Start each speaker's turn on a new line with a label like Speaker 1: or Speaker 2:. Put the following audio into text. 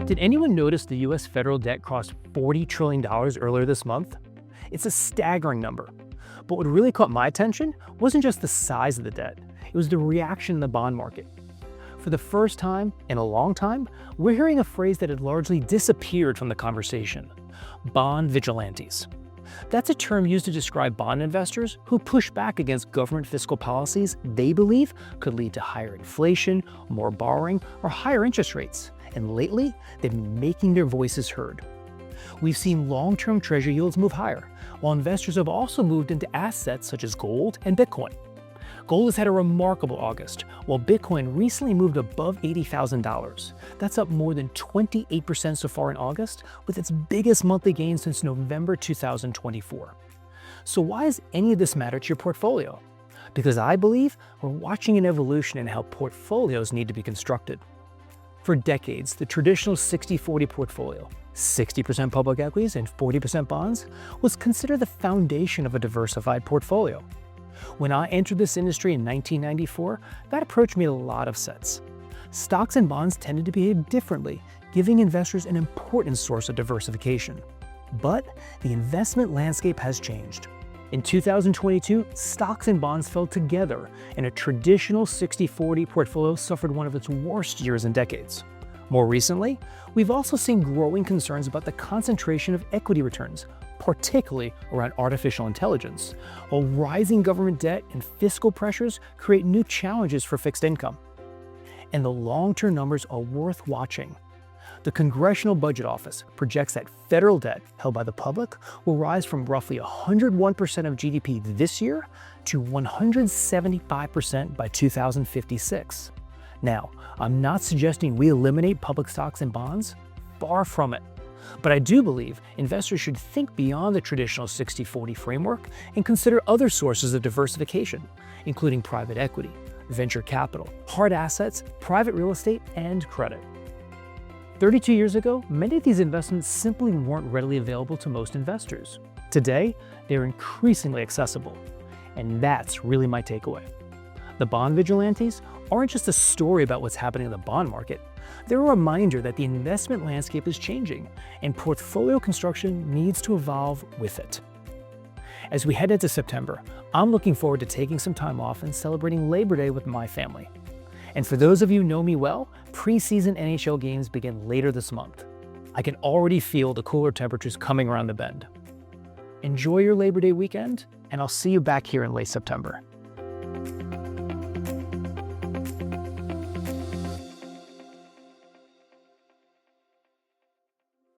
Speaker 1: Did anyone notice the US federal debt crossed $40 trillion earlier this month? It's a staggering number. But what really caught my attention wasn't just the size of the debt, it was the reaction in the bond market. For the first time in a long time, we're hearing a phrase that had largely disappeared from the conversation: bond vigilantes. That's a term used to describe bond investors who push back against government fiscal policies they believe could lead to higher inflation, more borrowing, or higher interest rates. And lately, they've been making their voices heard. We've seen long-term treasury yields move higher, while investors have also moved into assets such as gold and Bitcoin. Gold has had a remarkable August, while Bitcoin recently moved above $80,000. That's up more than 28% so far in August, with its biggest monthly gain since November 2024. So why does any of this matter to your portfolio? Because I believe we're watching an evolution in how portfolios need to be constructed. For decades, the traditional 60-40 portfolio, 60% public equities and 40% bonds, was considered the foundation of a diversified portfolio. When I entered this industry in 1994, that approach made a lot of sense. Stocks and bonds tended to behave differently, giving investors an important source of diversification. But the investment landscape has changed. In 2022, stocks and bonds fell together, and a traditional 60-40 portfolio suffered one of its worst years in decades. More recently, we've also seen growing concerns about the concentration of equity returns, particularly around artificial intelligence, while rising government debt and fiscal pressures create new challenges for fixed income. And the long-term numbers are worth watching. The Congressional Budget Office projects that federal debt held by the public will rise from roughly 101% of GDP this year to 175% by 2056. Now, I'm not suggesting we eliminate public stocks and bonds, far from it. But I do believe investors should think beyond the traditional 60-40 framework and consider other sources of diversification, including private equity, venture capital, hard assets, private real estate, and credit. 32 years ago, many of these investments simply weren't readily available to most investors. Today, they're increasingly accessible. And that's really my takeaway. The bond vigilantes aren't just a story about what's happening in the bond market. They're a reminder that the investment landscape is changing, and portfolio construction needs to evolve with it. As we head into September, I'm looking forward to taking some time off and celebrating Labor Day with my family. And for those of you who know me well, preseason NHL games begin later this month. I can already feel the cooler temperatures coming around the bend. Enjoy your Labor Day weekend, and I'll see you back here in late September.